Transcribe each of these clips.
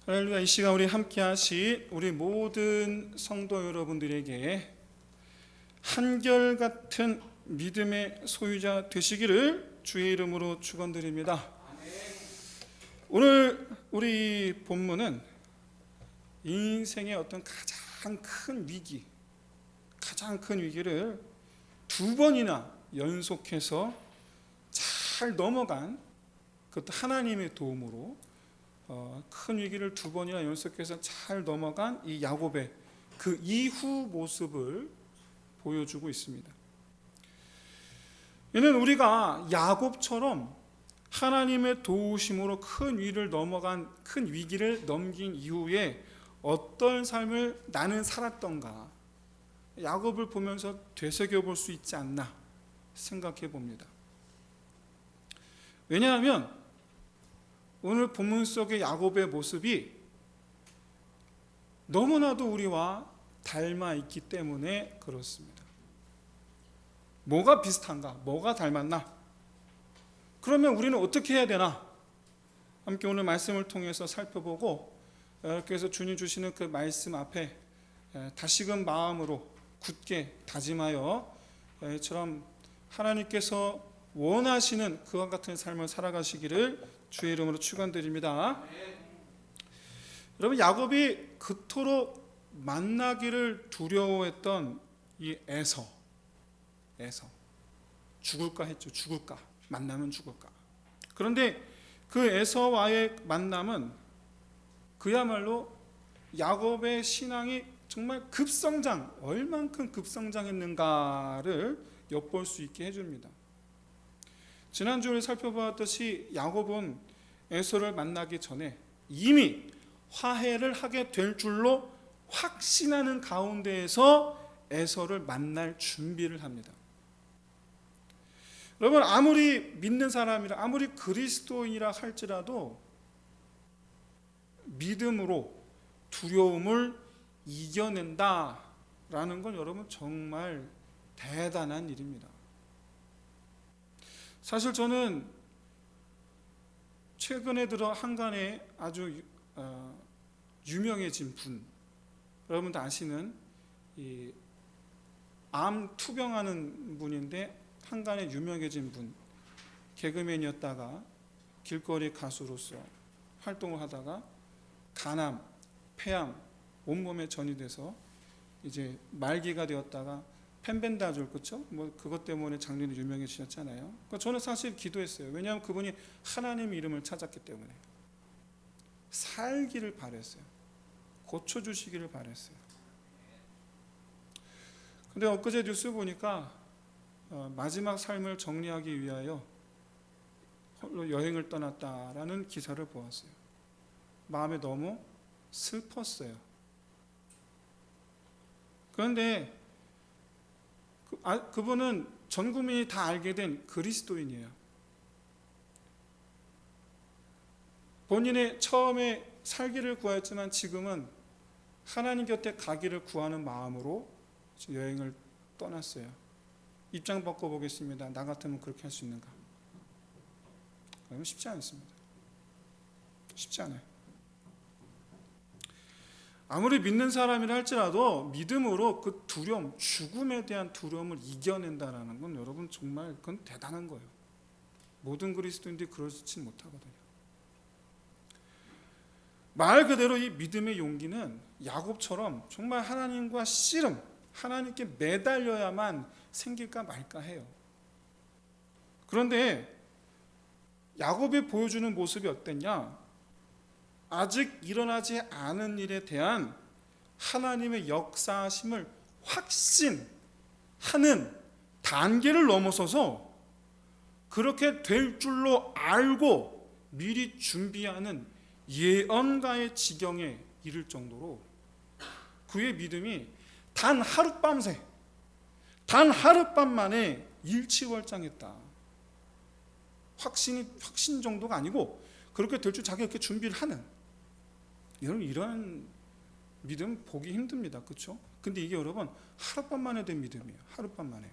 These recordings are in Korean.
할렐루야. 이 시간 우리 함께 하실 우리 모든 성도 여러분들에게 한결같은 믿음의 소유자 되시기를 주의 이름으로 축원드립니다. 오늘 우리 본문은 인생의 어떤 가장 큰 위기를 두 번이나 연속해서 잘 넘어간, 그것도 하나님의 도움으로 큰 위기를 두 번이나 연속해서 잘 넘어간 이 야곱의 그 이후 모습을 보여주고 있습니다. 이는 우리가 야곱처럼 하나님의 도우심으로 큰 위기를 넘긴 이후에 어떤 삶을 나는 살았던가, 야곱을 보면서 되새겨볼 수 있지 않나 생각해 봅니다. 왜냐하면 오늘 본문 속의 야곱의 모습이 너무나도 우리와 닮아 있기 때문에 그렇습니다. 뭐가 비슷한가? 뭐가 닮았나? 그러면 우리는 어떻게 해야 되나? 함께 오늘 말씀을 통해서 살펴보고, 이렇게 해서 주님 주시는 그 말씀 앞에 다시금 마음으로 굳게 다짐하여 이처럼 하나님께서 원하시는 그와 같은 삶을 살아가시기를 주의 이름으로 축원드립니다. 여러분, 야곱이 그토록 만나기를 두려워했던 이 에서 죽을까 했죠. 죽을까, 만나면 죽을까. 그런데 그 에서와의 만남은 그야말로 야곱의 신앙이 정말 얼만큼 급성장했는가를 엿볼 수 있게 해줍니다. 지난주에 살펴보았듯이 야곱은 에서를 만나기 전에 이미 화해를 하게 될 줄로 확신하는 가운데에서 에서를 만날 준비를 합니다. 여러분, 아무리 믿는 사람이라, 아무리 그리스도인이라 할지라도 믿음으로 두려움을 이겨낸다라는 건 여러분 정말 대단한 일입니다. 사실 저는 최근에 들어 한간에 아주 유명해진 분, 여러분도 아시는 이 암 투병하는 분인데 한간에 유명해진 분, 개그맨이었다가 길거리 가수로서 활동을 하다가 간암, 폐암, 온몸에 전이 돼서 이제 말기가 되었다가 펜벤다졸, 그렇죠? 그것 때문에 작년에 유명해지셨잖아요. 그러니까 저는 사실 기도했어요. 왜냐하면 그분이 하나님의 이름을 찾았기 때문에 살기를 바랬어요. 고쳐주시기를 바랬어요. 근데 엊그제 뉴스 보니까 마지막 삶을 정리하기 위하여 홀로 여행을 떠났다라는 기사를 보았어요. 마음에 너무 슬펐어요. 그런데 그분은 전 국민이 다 알게 된 그리스도인이에요. 본인의 처음에 살기를 구하였지만 지금은 하나님 곁에 가기를 구하는 마음으로 여행을 떠났어요. 입장 바꿔보겠습니다. 나 같으면 그렇게 할 수 있는가? 쉽지 않습니다. 쉽지 않아요. 아무리 믿는 사람이라 할지라도 믿음으로 그 두려움, 죽음에 대한 두려움을 이겨낸다라는 건 여러분 정말 그건 대단한 거예요. 모든 그리스도인들이 그러지 못하거든요. 말 그대로 이 믿음의 용기는 야곱처럼 정말 하나님과 씨름, 하나님께 매달려야만 생길까 말까 해요. 그런데 야곱이 보여주는 모습이 어땠냐? 아직 일어나지 않은 일에 대한 하나님의 역사하심을 확신하는 단계를 넘어서서 그렇게 될 줄로 알고 미리 준비하는 예언가의 지경에 이를 정도로 그의 믿음이 단 하룻밤 만에 일취월장했다. 확신 정도가 아니고 그렇게 될 줄 자기가 이렇게 준비를 하는, 이런 믿음 보기 힘듭니다. 그렇죠? 근데 이게 여러분 하룻밤 만에 된 믿음이에요. 하룻밤 만에.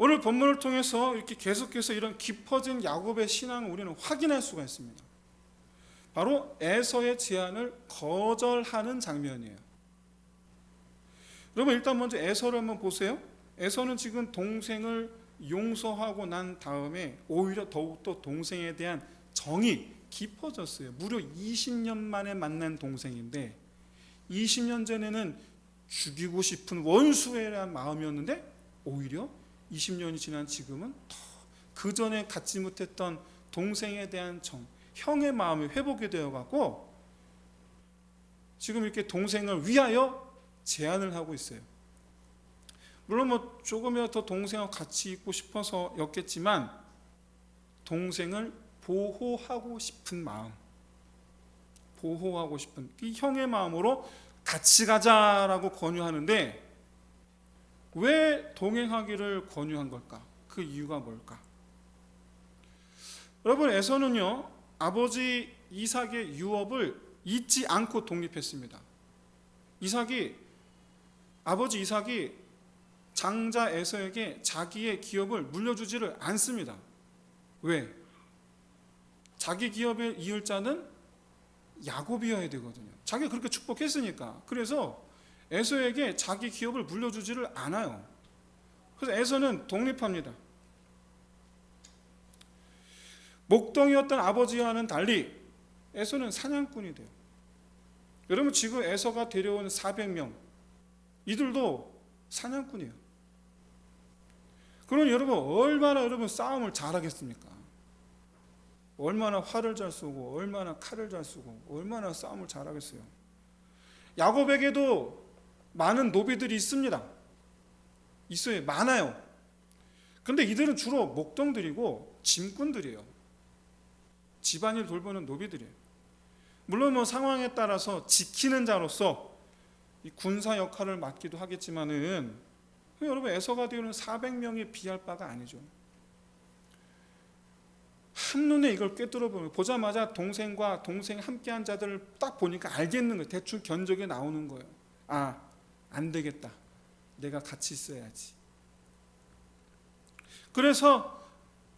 오늘 본문을 통해서 이렇게 계속해서 이런 깊어진 야곱의 신앙을 우리는 확인할 수가 있습니다. 바로 에서의 제안을 거절하는 장면이에요. 여러분 일단 먼저 에서를 한번 보세요. 에서는 지금 동생을 용서하고 난 다음에 오히려 더욱더 동생에 대한 정이 깊어졌어요. 무려 20년 만에 만난 동생인데 20년 전에는 죽이고 싶은 원수에 대한 마음이었는데 오히려 20년이 지난 지금은 더 그 전에 갖지 못했던 동생에 대한 정, 형의 마음이 회복이 되어가고 지금 이렇게 동생을 위하여 제안을 하고 있어요. 물론 뭐 조금이라도 더 동생하고 같이 있고 싶어서였겠지만 동생을 보호하고 싶은 마음, 보호하고 싶은 이 형의 마음으로 같이 가자라고 권유하는데 왜 동행하기를 권유한 걸까? 그 이유가 뭘까? 여러분 에서는요 아버지 이삭의 유업을 잊지 않고 독립했습니다. 아버지 이삭이 장자 에서에게 자기의 기업을 물려주지를 않습니다. 왜? 자기 기업을 이을 자는 야곱이어야 되거든요. 자기가 그렇게 축복했으니까. 그래서 에서에게 자기 기업을 물려주지를 않아요. 그래서 에서는 독립합니다. 목동이었던 아버지와는 달리 에서는 사냥꾼이 돼요. 여러분 지금 에서가 데려온 400명 이들도 사냥꾼이에요. 그러면 얼마나 싸움을 잘하겠습니까? 얼마나 활을 잘 쏘고 얼마나 칼을 잘 쏘고 얼마나 싸움을 잘하겠어요. 야곱에게도 많은 노비들이 있습니다. 있어요. 많아요. 그런데 이들은 주로 목동들이고 짐꾼들이에요. 집안일 돌보는 노비들이에요. 물론 뭐 상황에 따라서 지키는 자로서 이 군사 역할을 맡기도 하겠지만은 여러분 에서가 되는 400명이 비할 바가 아니죠. 한눈에 이걸 꿰뚫어 보면 보자마자 동생과 동생 함께한 자들을 딱 보니까 알겠는 거예요. 대충 견적이 나오는 거예요. 아, 안 되겠다. 내가 같이 있어야지. 그래서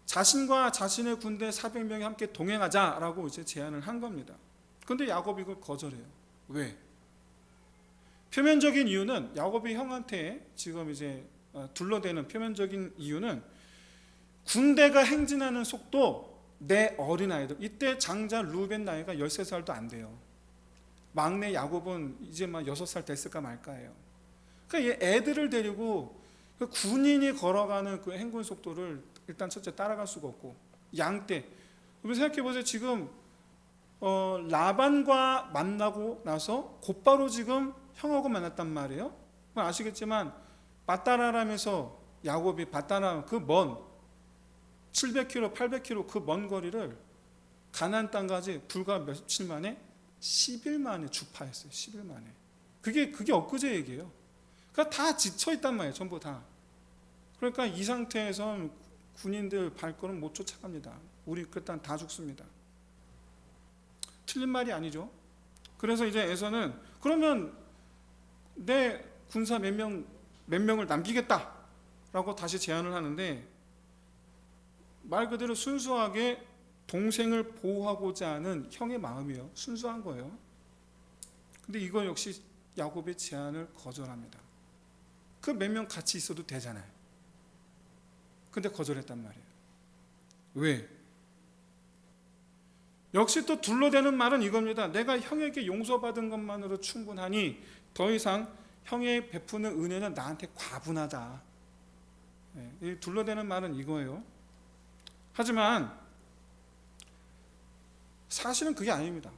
자신과 자신의 군대 400명이 함께 동행하자라고 이제 제안을 한 겁니다. 그런데 야곱이 이걸 거절해요. 왜? 표면적인 이유는 야곱이 형한테 지금 이제 둘러대는 표면적인 이유는 군대가 행진하는 속도 내 어린아이들 이때 장자 루벤 나이가 13살도 안 돼요. 막내 야곱은 이제 막 6살 됐을까 말까예요. 그러니까 애들을 데리고 그 군인이 걸어가는 그 행군 속도를 일단 첫째 따라갈 수가 없고 양떼 여러분 생각해보세요. 지금 라반과 만나고 나서 곧바로 지금 형하고 만났단 말이에요. 아시겠지만 바다라람에서 야곱이 바다람 그 먼 700km, 800km 그 먼 거리를 가나안 땅까지 불과 며칠 만에 10일 만에 주파했어요. 10일 만에. 그게 엊그제 얘기예요. 그러니까 다 지쳐 있단 말이에요. 전부 다. 그러니까 이 상태에서 군인들 발걸음 못 쫓아갑니다. 우리 일단 다 죽습니다. 틀린 말이 아니죠. 그래서 이제 에서는 그러면 내 군사 몇 명을 남기겠다라고 다시 제안을 하는데 말 그대로 순수하게 동생을 보호하고자 하는 형의 마음이에요. 순수한 거예요. 근데 이거 역시 야곱의 제안을 거절합니다. 그 몇 명 같이 있어도 되잖아요. 근데 거절했단 말이에요. 왜? 역시 또 둘러대는 말은 이겁니다. 내가 형에게 용서받은 것만으로 충분하니 더 이상 형의 베푸는 은혜는 나한테 과분하다. 이 둘러대는 말은 이거예요. 하지만 사실은 그게 아닙니다.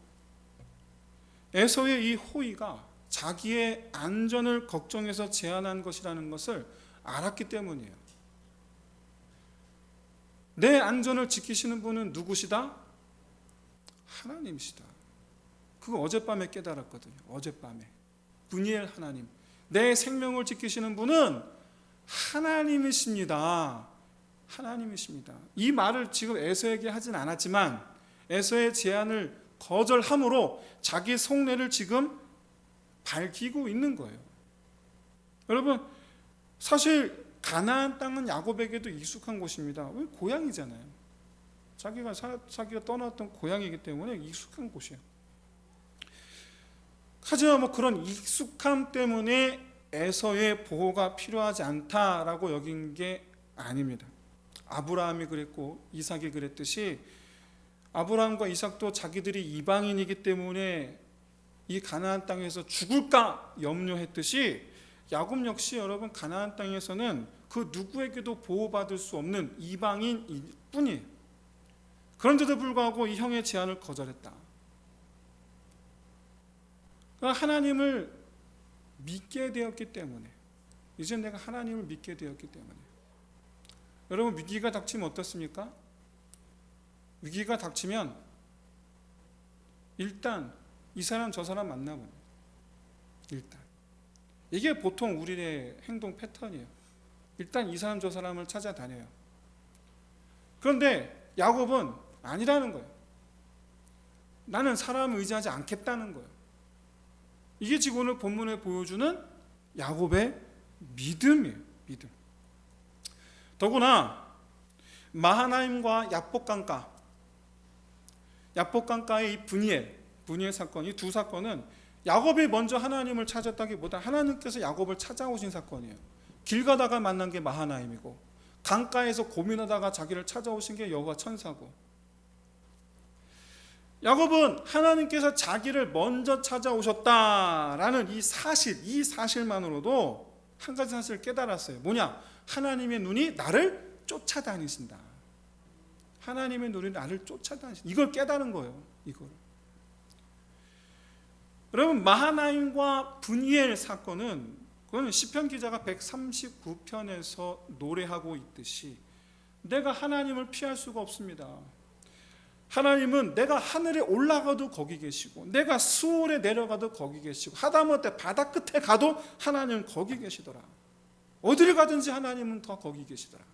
에서의 이 호의가 자기의 안전을 걱정해서 제안한 것이라는 것을 알았기 때문이에요. 내 안전을 지키시는 분은 누구시다? 하나님이시다. 그거 어젯밤에 깨달았거든요. 어젯밤에. 분이엘 하나님. 내 생명을 지키시는 분은 하나님이십니다. 하나님이십니다. 이 말을 지금 에서에게 하진 않았지만 에서의 제안을 거절함으로 자기 속내를 지금 밝히고 있는 거예요. 여러분 사실 가나안 땅은 야곱에게도 익숙한 곳입니다. 왜? 고향이잖아요. 자기가 떠났던 고향이기 때문에 익숙한 곳이에요. 하지만 그런 익숙함 때문에 에서의 보호가 필요하지 않다라고 여긴 게 아닙니다. 아브라함이 그랬고 이삭이 그랬듯이 아브라함과 이삭도 자기들이 이방인이기 때문에 이 가나안 땅에서 죽을까 염려했듯이 야곱 역시 여러분 가나안 땅에서는 그 누구에게도 보호받을 수 없는 이방인일 뿐이에요. 그런데도 불구하고 이 형의 제안을 거절했다. 하나님을 믿게 되었기 때문에, 이제 내가 하나님을 믿게 되었기 때문에. 여러분, 위기가 닥치면 어떻습니까? 위기가 닥치면 일단 이 사람 저 사람 만나봅니다. 일단 이게 보통 우리의 행동 패턴이에요. 일단 이 사람 저 사람을 찾아다녀요. 그런데 야곱은 아니라는 거예요. 나는 사람을 의지하지 않겠다는 거예요. 이게 지금 오늘 본문에 보여주는 야곱의 믿음이에요. 믿음. 더구나 마하나임과 야복강가의 이 분이엘 사건, 이 두 사건은 야곱이 먼저 하나님을 찾았다기보다 하나님께서 야곱을 찾아오신 사건이에요. 길 가다가 만난 게 마하나임이고, 강가에서 고민하다가 자기를 찾아오신 게 여호와 천사고, 야곱은 하나님께서 자기를 먼저 찾아오셨다라는 이 사실만으로도 한 가지 사실을 깨달았어요. 뭐냐? 하나님의 눈이 나를 쫓아다니신다. 하나님의 눈이 나를 쫓아다니신다. 이걸 깨달은 거예요. 이걸. 여러분, 마하나임과 분이엘 사건은 그거는 시편 기자가 139편에서 노래하고 있듯이 내가 하나님을 피할 수가 없습니다. 하나님은 내가 하늘에 올라가도 거기 계시고, 내가 수월에 내려가도 거기 계시고, 하다못해 바다 끝에 가도 하나님은 거기 계시더라. 어디를 가든지 하나님은 더 거기 계시더라.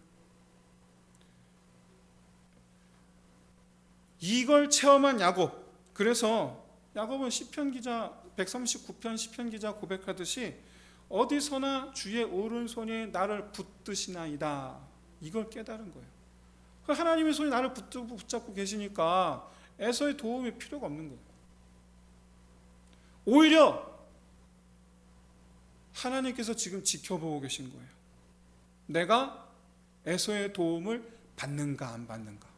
이걸 체험한 야곱. 그래서 야곱은 시편 기자 139편 시편 기자 고백하듯이 어디서나 주의 오른손이 나를 붙드시나이다. 이걸 깨달은 거예요. 하나님의 손이 나를 붙잡고 계시니까 에서의 도움이 필요가 없는 거예요. 오히려 하나님께서 지금 지켜보고 계신 거예요. 내가 에서의 도움을 받는가 안 받는가.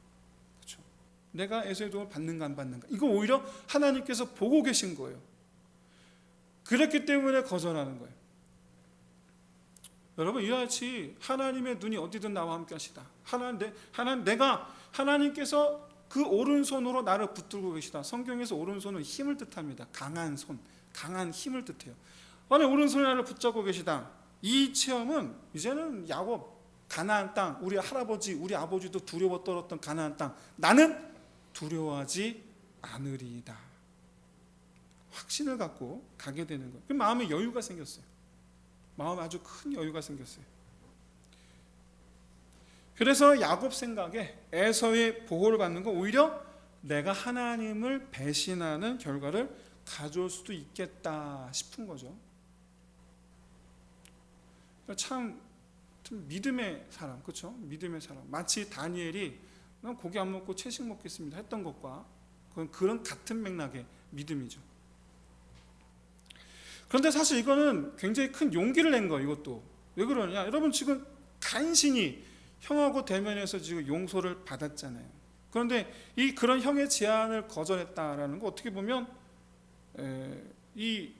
그렇죠? 내가 에서의 도움을 받는가 안 받는가. 이거 오히려 하나님께서 보고 계신 거예요. 그렇기 때문에 거절하는 거예요. 여러분, 이와 같이 하나님의 눈이 어디든 나와 함께 하시다. 하나님께서 그 오른손으로 나를 붙들고 계시다. 성경에서 오른손은 힘을 뜻합니다. 강한 손, 강한 힘을 뜻해요. 아니, 오른손이 나를 붙잡고 계시다. 이 체험은 이제는 야곱, 가나안 땅, 우리 할아버지, 우리 아버지도 두려워 떨었던 가나안 땅, 나는 두려워하지 않으리이다. 확신을 갖고 가게 되는 거예요. 마음에 여유가 생겼어요. 마음에 아주 큰 여유가 생겼어요. 그래서 야곱 생각에 에서의 보호를 받는 건 오히려 내가 하나님을 배신하는 결과를 가져올 수도 있겠다 싶은 거죠. 참 믿음의 사람, 그렇죠? 믿음의 사람. 마치 다니엘이 난 고기 안 먹고 채식 먹겠습니다 했던 것과 그런 같은 맥락의 믿음이죠. 그런데 사실 이거는 굉장히 큰 용기를 낸 거예요. 이것도 왜 그러냐? 여러분, 지금 간신히 형하고 대면해서 지금 용서를 받았잖아요. 그런데 그런 형의 제안을 거절했다라는 거 어떻게 보면 이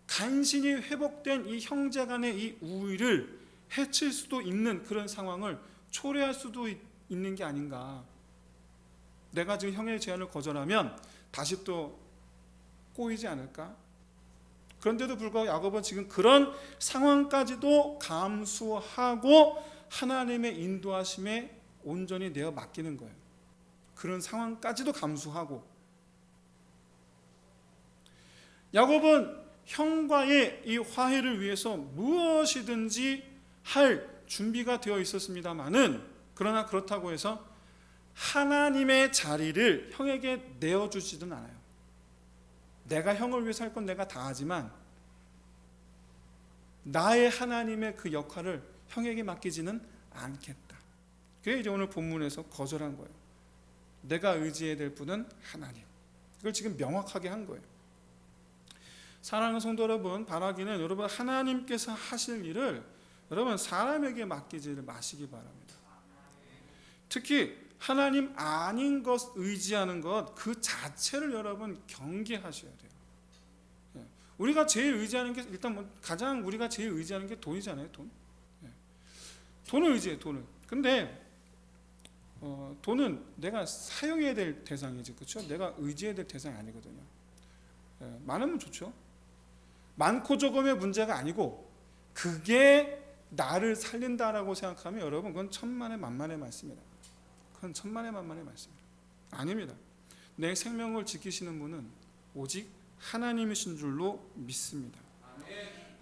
간신히 회복된 이 형제 간의 이 우위를 해칠 수도 있는 그런 상황을 초래할 수도 있는 게 아닌가. 내가 지금 형의 제안을 거절하면 다시 또 꼬이지 않을까? 그런데도 불구하고 야곱은 지금 그런 상황까지도 감수하고 하나님의 인도하심에 온전히 내어 맡기는 거예요. 그런 상황까지도 감수하고. 야곱은 형과의 이 화해를 위해서 무엇이든지 할 준비가 되어 있었습니다마는, 그러나 그렇다고 해서 하나님의 자리를 형에게 내어주지는 않아요. 내가 형을 위해서 할 건 내가 다 하지만 나의 하나님의 그 역할을 형에게 맡기지는 않겠다. 그게 이제 오늘 본문에서 거절한 거예요. 내가 의지해야 될 분은 하나님. 이걸 지금 명확하게 한 거예요. 사랑하는 성도 여러분, 바라기는 여러분 하나님께서 하실 일을 여러분 사람에게 맡기지를 마시기 바랍니다. 특히 하나님 아닌 것 의지하는 것 그 자체를 여러분 경계하셔야 돼요. 우리가 제일 의지하는 게 일단 가장 우리가 제일 의지하는 게 돈이잖아요. 돈. 돈을 의지해. 돈을. 근데 돈은 내가 사용해야 될 대상이지, 그렇죠? 내가 의지해야 될 대상이 아니거든요. 많으면 좋죠. 많고 적음의 문제가 아니고 그게 나를 살린다라고 생각하면 여러분 그건 천만의 만만의 말씀이다. 그건 천만의 만만의 말씀이다. 아닙니다. 내 생명을 지키시는 분은 오직 하나님이신 줄로 믿습니다.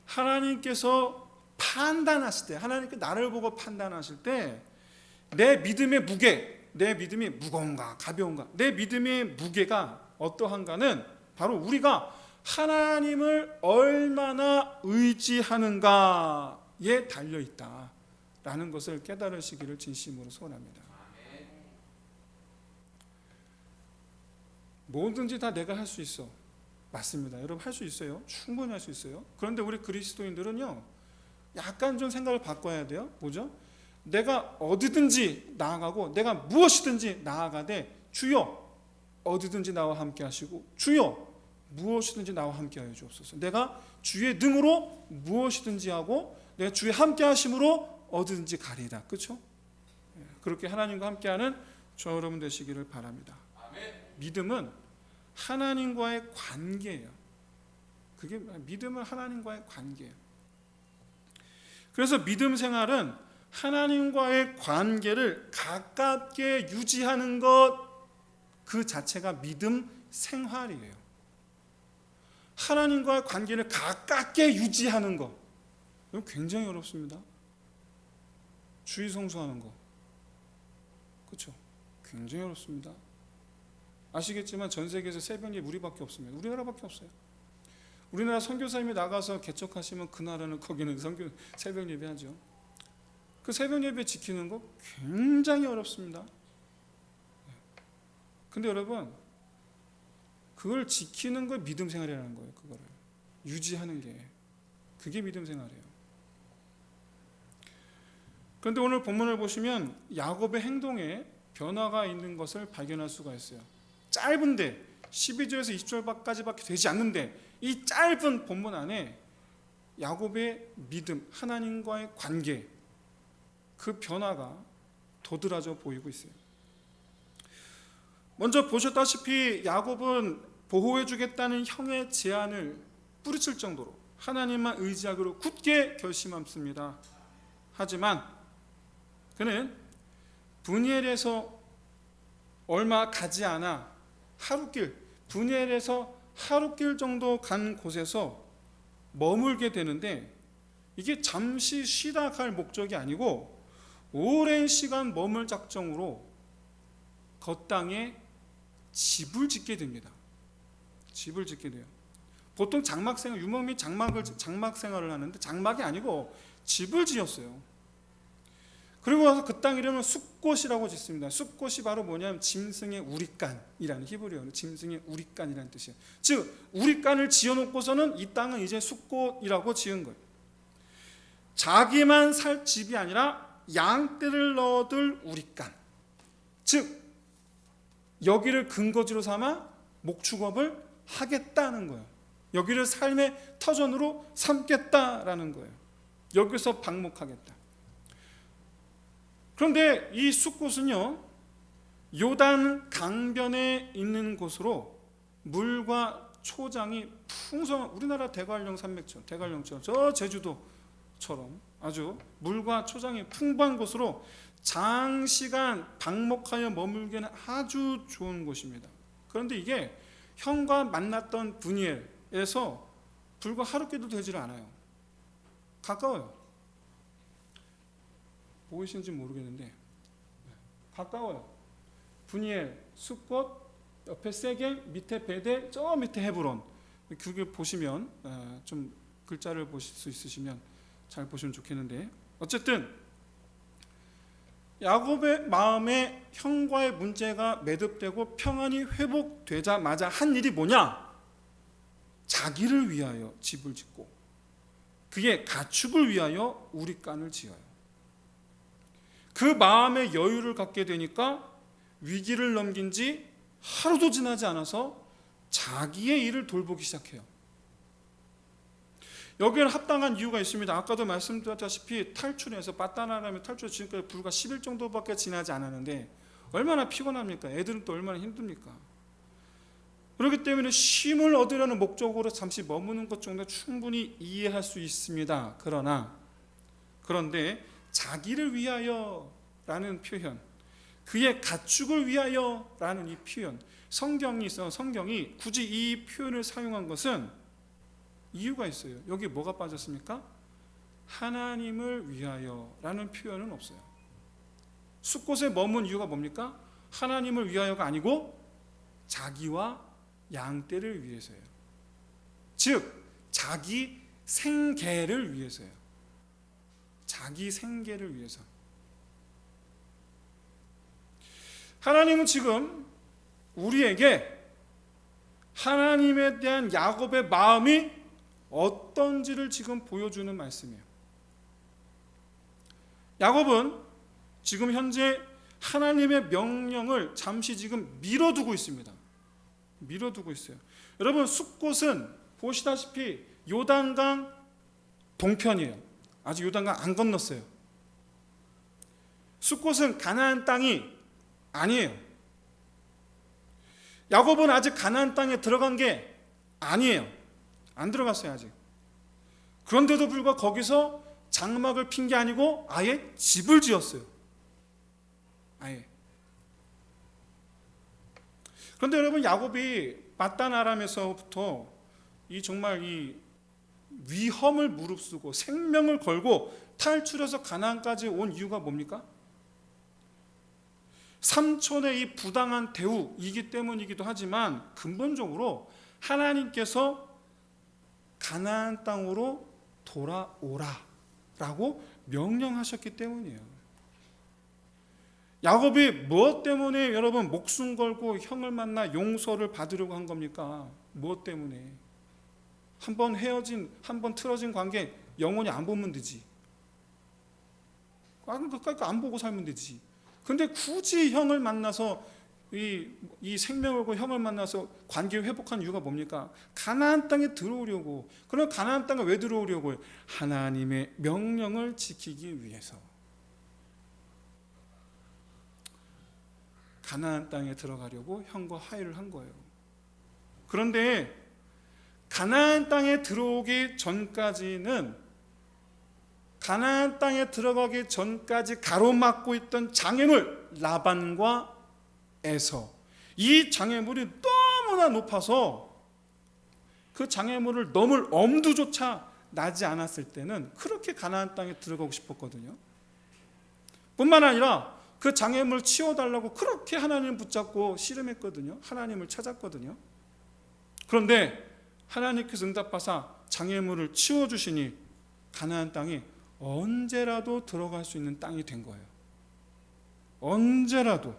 하나님께서 판단하실 때, 하나님께 나를 보고 판단하실 때 내 믿음의 무게, 내 믿음이 무거운가 가벼운가, 내 믿음의 무게가 어떠한가는 바로 우리가 하나님을 얼마나 의지하는가에 달려있다라는 것을 깨달으시기를 진심으로 소원합니다. 뭐든지 다 내가 할 수 있어. 맞습니다. 여러분 할 수 있어요. 충분히 할 수 있어요. 그런데 우리 그리스도인들은요, 약간 좀 생각을 바꿔야 돼요. 뭐죠? 내가 어디든지 나아가고 내가 무엇이든지 나아가되 주여 어디든지 나와 함께 하시고 주여 무엇이든지 나와 함께 하여 주옵소서. 내가 주의 능으로 무엇이든지 하고 내가 주의 함께 하심으로 어디든지 가리이다. 그렇죠? 그렇게 하나님과 함께하는 저 여러분 되시기를 바랍니다. 믿음은 하나님과의 관계예요. 그게 믿음은 하나님과의 관계예요. 그래서 믿음 생활은 하나님과의 관계를 가깝게 유지하는 것 그 자체가 믿음 생활이에요. 하나님과의 관계를 가깝게 유지하는 것, 이거 굉장히 어렵습니다. 주의 성수하는 거, 그렇죠? 굉장히 어렵습니다. 아시겠지만 전 세계에서 새벽예배 우리밖에 없습니다. 우리나라밖에 없어요. 우리나라 선교사님이 나가서 개척하시면 그 나라는 거기는 새벽예배 하죠. 그 새벽예배 지키는 거 굉장히 어렵습니다. 근데 여러분 그걸 지키는 거 믿음 생활이라는 거예요. 그거를 유지하는 게 그게 믿음 생활이에요. 그런데 오늘 본문을 보시면 야곱의 행동에 변화가 있는 것을 발견할 수가 있어요. 짧은데 12절에서 20절까지밖에 되지 않는데 이 짧은 본문 안에 야곱의 믿음, 하나님과의 관계, 그 변화가 도드라져 보이고 있어요. 먼저 보셨다시피 야곱은 보호해 주겠다는 형의 제안을 뿌리칠 정도로 하나님만 의지하기로 굳게 결심했습니다. 하지만 그는 브니엘에서 얼마 가지 않아 브니엘에서 하루길 정도 간 곳에서 머물게 되는데 이게 잠시 쉬다 갈 목적이 아니고 오랜 시간 머물 작정으로 그 땅에 집을 짓게 됩니다. 집을 짓게 돼요. 보통 장막생활, 유목 및 장막생활을 하는데 장막이 아니고 집을 지었어요. 그리고 와서 그 땅 이름은 숫곳이라고 짓습니다. 숫곳이 바로 뭐냐면 짐승의 우리간이라는 히브리어로 짐승의 우리간이라는 뜻이에요. 즉 우리간을 지어놓고서는 이 땅은 이제 숫곳이라고 지은 거예요. 자기만 살 집이 아니라 양떼를 넣어둘 우리간, 즉 여기를 근거지로 삼아 목축업을 하겠다는 거예요. 여기를 삶의 터전으로 삼겠다라는 거예요. 여기서 방목하겠다. 그런데 이 숫곳은요, 요단 강변에 있는 곳으로 물과 초장이 풍성한, 우리나라 대관령 산맥처럼, 저 제주도처럼 아주 물과 초장이 풍부한 곳으로 장시간 방목하여 머물기는 아주 좋은 곳입니다. 그런데 이게 형과 만났던 브니엘에서 불과 하루길도 되지를 않아요. 가까워요. 보이시는지 모르겠는데 가까워요. 브니엘, 숫곳, 옆에 세겜, 밑에 베델, 저 밑에 헤브론. 그게 보시면 좀 글자를 보실 수 있으시면 잘 보시면 좋겠는데, 어쨌든 야곱의 마음에 형과의 문제가 매듭되고 평안이 회복되자마자 한 일이 뭐냐? 자기를 위하여 집을 짓고 그의 가축을 위하여 우릿간을 지어요. 그 마음의 여유를 갖게 되니까 위기를 넘긴 지 하루도 지나지 않아서 자기의 일을 돌보기 시작해요. 여기에는 합당한 이유가 있습니다. 아까도 말씀드렸다시피 탈출해서 빠따나라면 탈출 지금까지 불과 10일 정도밖에 지나지 않았는데 얼마나 피곤합니까? 애들은 또 얼마나 힘듭니까? 그렇기 때문에 쉼을 얻으려는 목적으로 잠시 머무는 것 정도 충분히 이해할 수 있습니다. 그런데 자기를 위하여라는 표현, 그의 가축을 위하여라는 이 표현, 성경이 굳이 이 표현을 사용한 것은 이유가 있어요. 여기 뭐가 빠졌습니까? 하나님을 위하여라는 표현은 없어요. 숲곳에 머문 이유가 뭡니까? 하나님을 위하여가 아니고 자기와 양떼를 위해서예요. 즉 자기 생계를 위해서예요. 자기 생계를 위해서. 하나님은 지금 우리에게 하나님에 대한 야곱의 마음이 어떤지를 지금 보여주는 말씀이에요. 야곱은 지금 현재 하나님의 명령을 잠시 지금 미뤄두고 있습니다. 미뤄두고 있어요. 여러분, 숲곳은 보시다시피 요단강 동편이에요. 아직 요단강 안 건넜어요. 숲곳은 가나안 땅이 아니에요. 야곱은 아직 가나안 땅에 들어간 게 아니에요. 안 들어갔어요 아직. 그런데도 불구하고 거기서 장막을 핀 게 아니고 아예 집을 지었어요. 아예. 그런데 여러분, 야곱이 빠단 아람에서부터 정말 이 위험을 무릅쓰고 생명을 걸고 탈출해서 가나안까지 온 이유가 뭡니까? 삼촌의 이 부당한 대우이기 때문이기도 하지만 근본적으로 하나님께서 가나안 땅으로 돌아오라라고 명령하셨기 때문이에요. 야곱이 무엇 때문에 여러분 목숨 걸고 형을 만나 용서를 받으려고 한 겁니까? 무엇 때문에? 한번 헤어진, 한번 틀어진 관계 영원히 안 보면 되지. 안 보고 살면 되지. 근데 굳이 형을 만나서 이 생명을 걸고 형을 만나서 관계를 회복한 이유가 뭡니까? 가나안 땅에 들어오려고. 그럼 가나안 땅에 왜 들어오려고요? 하나님의 명령을 지키기 위해서. 가나안 땅에 들어가려고 형과 화해를 한 거예요. 그런데 가나안 땅에 들어오기 전까지는, 가나안 땅에 들어가기 전까지 가로막고 있던 장애물 라반과 에서, 이 장애물이 너무나 높아서 그 장애물을 넘을 엄두조차 나지 않았을 때는 그렇게 가나안 땅에 들어가고 싶었거든요. 뿐만 아니라 그 장애물을 치워달라고 그렇게 하나님을 붙잡고 씨름했거든요. 하나님을 찾았거든요. 그런데 하나님께서 응답하사 장애물을 치워주시니 가나안 땅이 언제라도 들어갈 수 있는 땅이 된 거예요. 언제라도,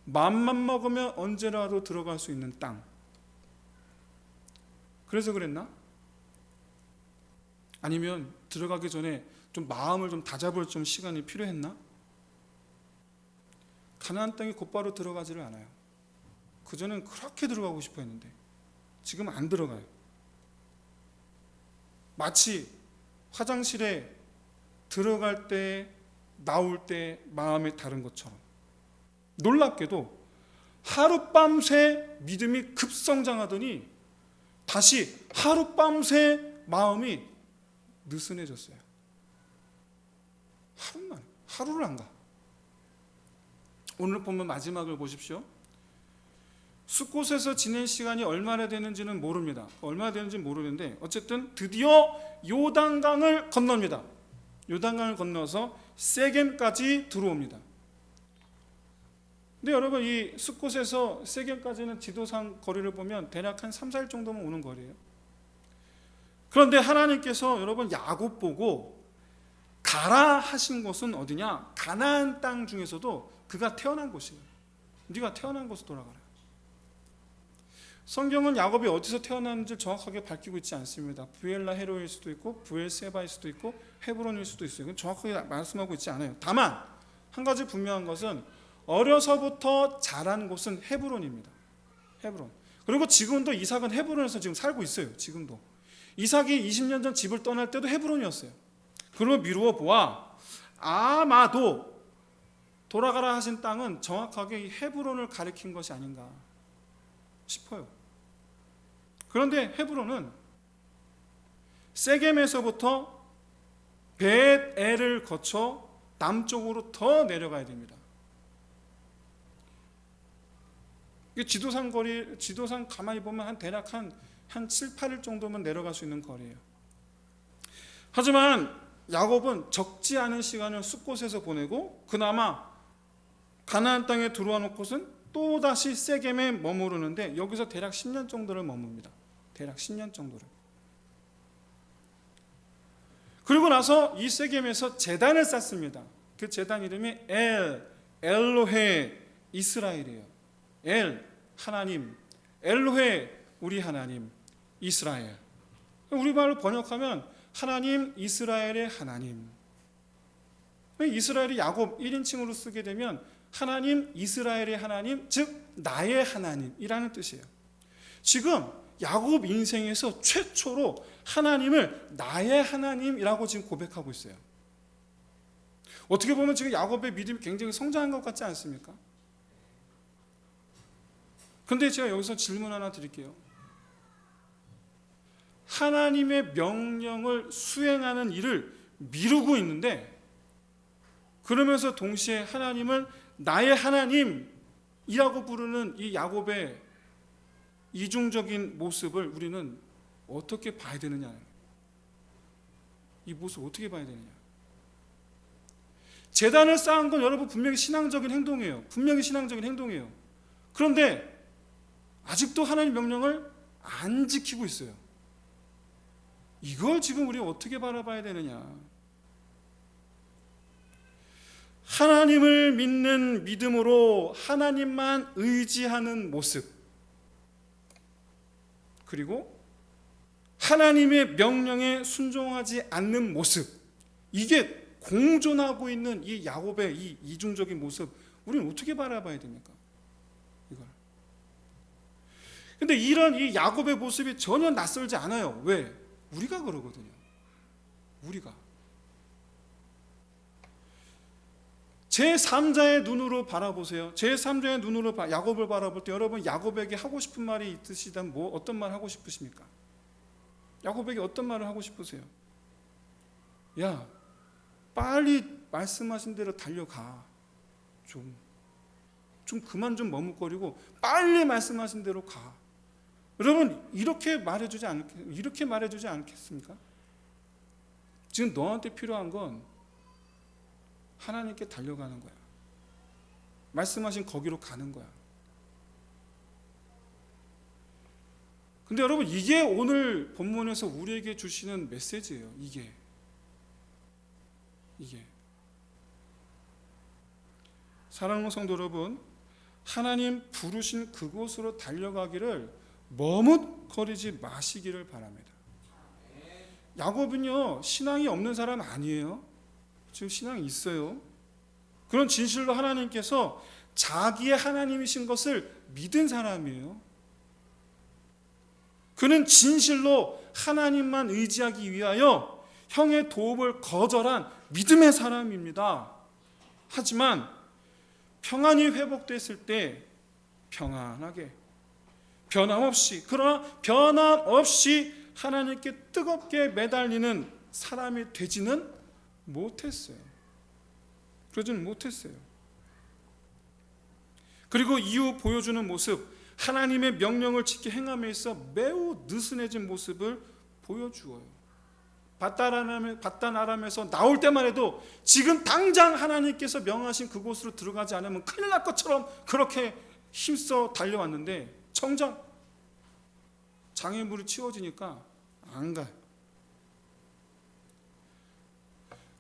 맘만 먹으면 언제라도 들어갈 수 있는 땅. 그래서 그랬나? 아니면 들어가기 전에 좀 마음을 좀 다잡을 좀 시간이 필요했나? 가나안 땅에 곧바로 들어가지를 않아요. 그전엔 그렇게 들어가고 싶어 했는데 지금 안 들어가요. 마치 화장실에 들어갈 때 나올 때 마음이 다른 것처럼, 놀랍게도 하룻밤새 믿음이 급성장하더니 다시 하룻밤새 마음이 느슨해졌어요. 하루를 안 가. 오늘 보면 마지막을 보십시오. 숲곳에서 지낸 시간이 얼마나 되는지는 모릅니다. 얼마나 되는지 모르는데 어쨌든 드디어 요단강을 건넙니다. 요단강을 건너서 세겜까지 들어옵니다. 근데 여러분, 이 숲곳에서 세겜까지는 지도상 거리를 보면 대략 한 3, 4일 정도면 오는 거리예요. 그런데 하나님께서 여러분 야곱 보고 가라 하신 곳은 어디냐? 가나안 땅 중에서도 그가 태어난 곳이에요. 네가 태어난 곳으로 돌아가라. 성경은 야곱이 어디서 태어났는지 정확하게 밝히고 있지 않습니다. 부엘라 헤로일 수도 있고 부엘세바일 수도 있고 헤브론일 수도 있어요. 그건 정확하게 말씀하고 있지 않아요. 다만 한 가지 분명한 것은 어려서부터 자란 곳은 헤브론입니다. 헤브론. 그리고 지금도 이삭은 헤브론에서 지금 살고 있어요. 지금도. 이삭이 20년 전 집을 떠날 때도 헤브론이었어요. 그리고 미루어 보아 아마도 돌아가라 하신 땅은 정확하게 이 헤브론을 가리킨 것이 아닌가 싶어요. 그런데 헤브론은 세겜에서부터 벳엘을 거쳐 남쪽으로 더 내려가야 됩니다. 지도상 거리, 지도상 가만히 보면 대략 한 7, 8일 정도면 내려갈 수 있는 거리예요. 하지만 야곱은 적지 않은 시간을 숫곳에서 보내고 그나마 가나안 땅에 들어와 놓고선 또다시 세겜에 머무르는데 여기서 대략 10년 정도를 머뭅니다. 대략 10년 정도를. 그리고 나서 이 세겜에서 제단을 쌓습니다. 그 제단 이름이 엘로헤 이스라엘이에요. 하나님, 엘로헤 우리 하나님, 이스라엘. 우리말로 번역하면 하나님 이스라엘의 하나님. 이스라엘이 야곱 1인칭으로 쓰게 되면 하나님 이스라엘의 하나님, 즉 나의 하나님이라는 뜻이에요. 지금 야곱 인생에서 최초로 하나님을 나의 하나님이라고 지금 고백하고 있어요. 어떻게 보면 지금 야곱의 믿음이 굉장히 성장한 것 같지 않습니까? 근데 제가 여기서 질문 하나 드릴게요. 하나님의 명령을 수행하는 일을 미루고 있는데 그러면서 동시에 하나님을 나의 하나님이라고 부르는 이 야곱의 이중적인 모습을 우리는 어떻게 봐야 되느냐. 이 모습을 어떻게 봐야 되느냐. 제단을 쌓은 건 여러분 분명히 신앙적인 행동이에요. 분명히 신앙적인 행동이에요. 그런데 아직도 하나님 명령을 안 지키고 있어요. 이걸 지금 우리 어떻게 바라봐야 되느냐. 하나님을 믿는 믿음으로 하나님만 의지하는 모습, 그리고 하나님의 명령에 순종하지 않는 모습, 이게 공존하고 있는 이 야곱의 이 이중적인 모습, 우리는 어떻게 바라봐야 됩니까? 이걸. 근데 이런 이 야곱의 모습이 전혀 낯설지 않아요. 왜? 우리가 그러거든요. 우리가. 제3자의 눈으로 바라보세요. 제3자의 눈으로 야곱을 바라볼 때 여러분 야곱에게 하고 싶은 말이 있으시다면 어떤 말 하고 싶으십니까? 야곱에게 어떤 말을 하고 싶으세요? 야, 빨리 말씀하신 대로 달려가. 좀 그만 좀 머뭇거리고 빨리 말씀하신 대로 가. 여러분 이렇게 말해주지 않겠습니까? 지금 너한테 필요한 건 하나님께 달려가는 거야. 말씀하신 거기로 가는 거야. 근데 여러분 이게 오늘 본문에서 우리에게 주시는 메시지예요. 이게 사랑하는 성도 여러분, 하나님 부르신 그곳으로 달려가기를 머뭇거리지 마시기를 바랍니다. 야곱은요 신앙이 없는 사람 아니에요. 지금 신앙이 있어요. 그런 진실로 하나님께서 자기의 하나님이신 것을 믿은 사람이에요. 그는 진실로 하나님만 의지하기 위하여 형의 도움을 거절한 믿음의 사람입니다. 하지만 평안이 회복됐을 때 평안하게 변함없이, 그러나 변함없이 하나님께 뜨겁게 매달리는 사람이 되지는 못했어요. 그러지는 못했어요. 그리고 이후 보여주는 모습, 하나님의 명령을 지켜 행함에 있어 매우 느슨해진 모습을 보여주어요. 바단 아람에서 나올 때만 해도 지금 당장 하나님께서 명하신 그곳으로 들어가지 않으면 큰일 날 것처럼 그렇게 힘써 달려왔는데 정작 장애물이 치워지니까 안 가요.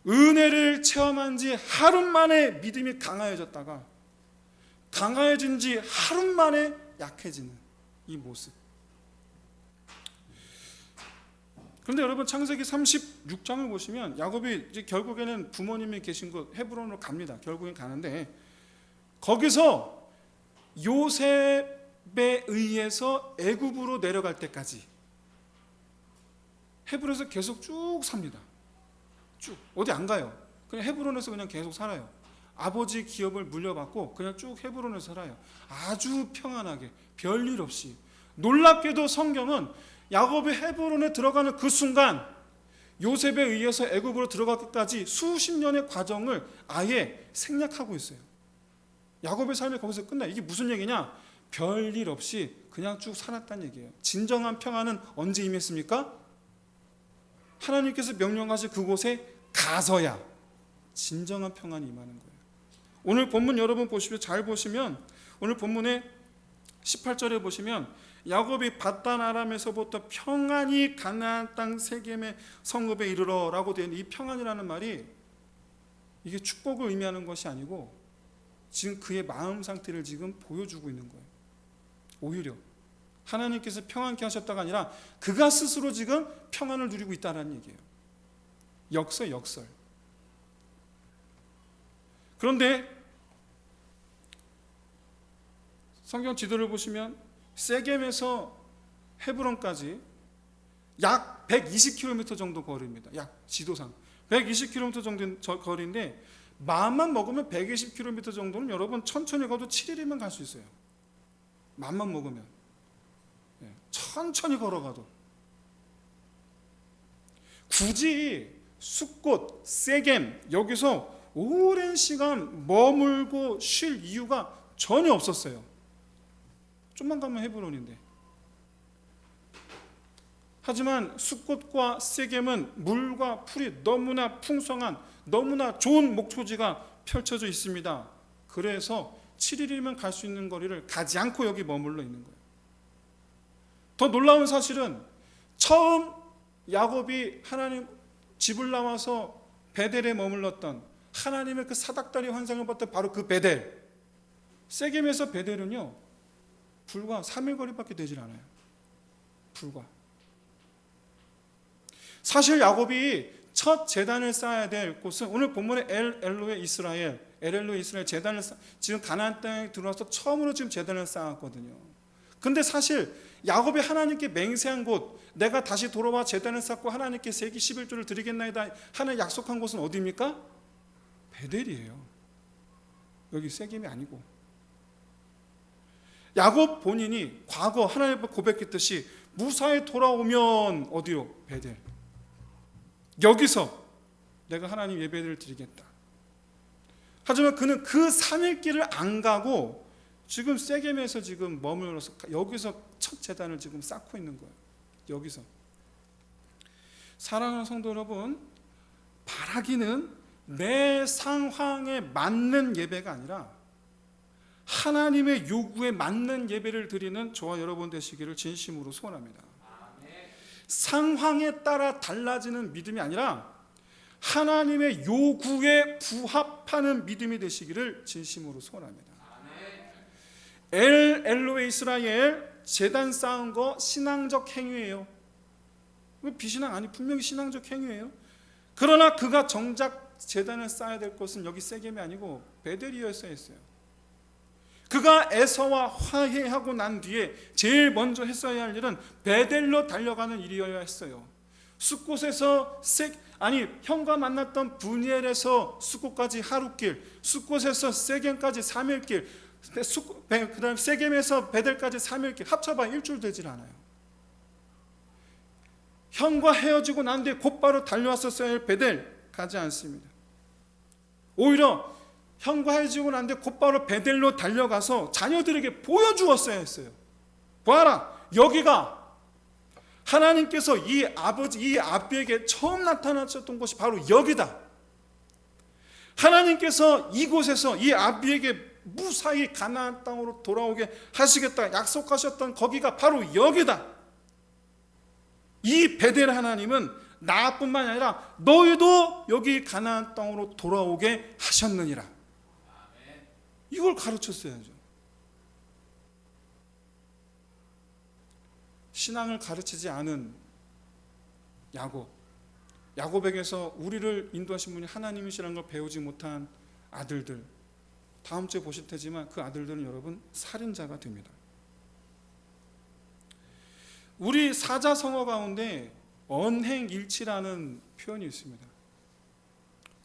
은혜를 체험한 지 하루 만에 믿음이 강해졌다가 강해진 지 하루 만에 약해지는 이 모습. 그런데 여러분, 창세기 36장을 보시면 야곱이 이제 결국에는 부모님이 계신 곳 헤브론으로 갑니다. 결국엔 가는데 거기서 요셉에 의해서 애굽으로 내려갈 때까지 헤브론에서 계속 쭉 삽니다. 쭉 어디 안 가요. 그냥 헤브론에서 그냥 계속 살아요. 아버지 기업을 물려받고 그냥 쭉 헤브론에서 살아요. 아주 평안하게 별일 없이. 놀랍게도 성경은 야곱이 헤브론에 들어가는 그 순간 요셉에 의해서 애굽으로 들어가기까지 수십 년의 과정을 아예 생략하고 있어요. 야곱의 삶이 거기서 끝나. 이게 무슨 얘기냐? 별일 없이 그냥 쭉 살았다는 얘기예요. 진정한 평안은 언제 임했습니까? 하나님께서 명령하신 그곳에 가서야 진정한 평안이 임하는 거예요. 오늘 본문 여러분 보시면, 잘 보시면 오늘 본문의 18절에 보시면 야곱이 밧단 아람에서부터 평안히 가나안 땅 세겜의 성읍에 이르러라고 되어 있는 이 평안이라는 말이 이게 축복을 의미하는 것이 아니고 지금 그의 마음 상태를 지금 보여주고 있는 거예요. 오히려 하나님께서 평안케 하셨다가 아니라 그가 스스로 지금 평안을 누리고 있다는 얘기예요. 역설. 그런데 성경 지도를 보시면 세겜에서 헤브론까지 약 120km 정도 거리입니다. 약 지도상 120km 정도 거리인데 마음만 먹으면 120km 정도는 여러분 천천히 가도 7일이면 갈 수 있어요. 마음만 먹으면. 천천히 걸어가도. 굳이 숫곳, 세겜 여기서 오랜 시간 머물고 쉴 이유가 전혀 없었어요. 좀만 가면 헤브론인데. 하지만 숫곳과 세겜은 물과 풀이 너무나 풍성한, 너무나 좋은 목초지가 펼쳐져 있습니다. 그래서 7일이면 갈 수 있는 거리를 가지 않고 여기 머물러 있는 거예요. 더 놀라운 사실은 처음 야곱이 하나님 집을 나와서 베델에 머물렀던 하나님의 그 사닥다리 환상을 봤던 바로 그 베델, 세겜에서 베델은요 불과 3일 거리밖에 되질 않아요. 불과. 사실 야곱이 첫 제단을 쌓아야 될 곳은 오늘 본문의 엘로의 이스라엘 제단을 지금 가나안 땅에 들어와서 처음으로 지금 제단을 쌓았거든요. 근데 사실 야곱이 하나님께 맹세한 곳, 내가 다시 돌아와 제단을 쌓고 하나님께 세기 11조를 드리겠나이다 하는 약속한 곳은 어디입니까? 베델이에요. 여기 세겜이 아니고. 야곱 본인이 과거 하나님 앞에 고백했듯이 무사히 돌아오면 어디로? 베델. 여기서 내가 하나님 예배를 드리겠다. 하지만 그는 그 3일 길을 안 가고 지금 세겜에서 지금 머물러서 여기서 첫 제단을 지금 쌓고 있는 거예요. 여기서. 사랑하는 성도 여러분, 바라기는 내 상황에 맞는 예배가 아니라 하나님의 요구에 맞는 예배를 드리는 저와 여러분 되시기를 진심으로 소원합니다. 상황에 따라 달라지는 믿음이 아니라 하나님의 요구에 부합하는 믿음이 되시기를 진심으로 소원합니다. 엘로의 이스라엘 제단 쌓은 거 신앙적 행위예요. 비신앙 아니, 분명히 신앙적 행위예요. 그러나 그가 정작 제단을 쌓아야 될 곳은 여기 세겜이 아니고 베델이었어야 했어요. 그가 에서와 화해하고 난 뒤에 제일 먼저 했어야 할 일은 베델로 달려가는 일이어야 했어요. 숫곳에서 형과 만났던 브니엘에서 숫곳까지 하루길, 숫곳에서 세겜까지 3일길, 그 다음 세겜에서 베델까지 3일길, 합쳐봐 일주일 되질 않아요. 형과 헤어지고 난 뒤에 곧바로 달려왔었어야 할 베델 가지 않습니다. 오히려 형과 헤어지고 난 뒤에 곧바로 베델로 달려가서 자녀들에게 보여주었어야 했어요. 보아라, 여기가 하나님께서 이 아비에게 처음 나타나셨던 곳이 바로 여기다. 하나님께서 이곳에서 이 아비에게 무사히 가나안 땅으로 돌아오게 하시겠다 약속하셨던 거기가 바로 여기다. 이 베델 하나님은 나뿐만 아니라 너희도 여기 가나안 땅으로 돌아오게 하셨느니라. 이걸 가르쳤어야죠. 신앙을 가르치지 않은 야곱에게서 우리를 인도하신 분이 하나님이시라는 걸 배우지 못한 아들들, 다음 주에 보실 테지만 그 아들들은 여러분 살인자가 됩니다. 우리 사자성어 가운데 언행일치라는 표현이 있습니다.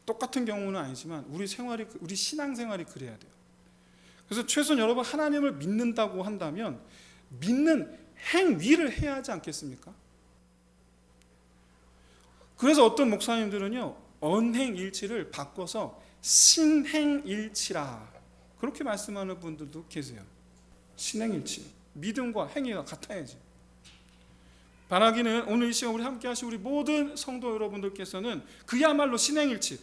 똑같은 경우는 아니지만 우리 신앙생활이 그래야 돼요. 그래서 최소한 여러분 하나님을 믿는다고 한다면 믿는 행위를 해야 하지 않겠습니까? 그래서 어떤 목사님들은요, 언행일치를 바꿔서 신행일치라 그렇게 말씀하는 분들도 계세요. 신행일치, 믿음과 행위가 같아야지. 바라기는 오늘 이 시간 우리 함께 하신 우리 모든 성도 여러분들께서는 그야말로 신행일치,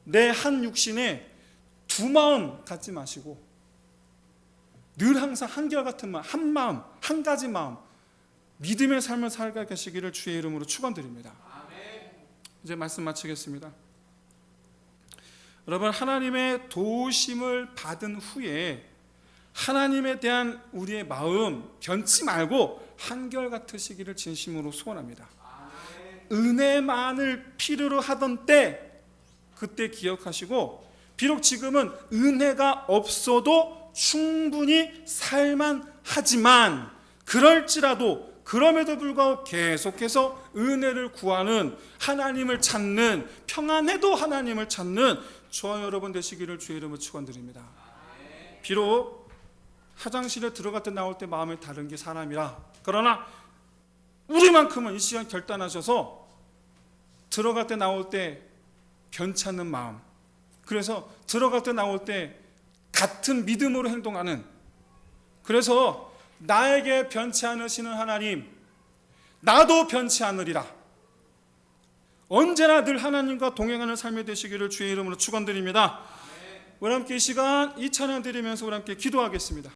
내 한 육신에 두 마음 갖지 마시고 늘 항상 한결같은 마음, 한 마음, 한 가지 마음, 믿음의 삶을 살게 하시기를 주의 이름으로 축원드립니다. 이제 말씀 마치겠습니다. 여러분, 하나님의 도우심을 받은 후에 하나님에 대한 우리의 마음 변치 말고 한결같으시기를 진심으로 소원합니다. 은혜만을 필요로 하던 때 그때 기억하시고, 비록 지금은 은혜가 없어도 충분히 살만하지만 그럴지라도 그럼에도 불구하고 계속해서 은혜를 구하는, 하나님을 찾는, 평안해도 하나님을 찾는 저와 여러분 되시기를 주의 이름으로 축원드립니다. 비록 화장실에 들어갈 때 나올 때 마음이 다른 게 사람이라, 그러나 우리만큼은 이 시간 결단하셔서 들어갈 때 나올 때 변치 않는 마음, 그래서 들어갈 때 나올 때 같은 믿음으로 행동하는, 그래서 나에게 변치 않으시는 하나님, 나도 변치 않으리라, 언제나 늘 하나님과 동행하는 삶이 되시기를 주의 이름으로 축원드립니다. 우리 함께 이 시간 이 찬양 드리면서 우리 함께 기도하겠습니다.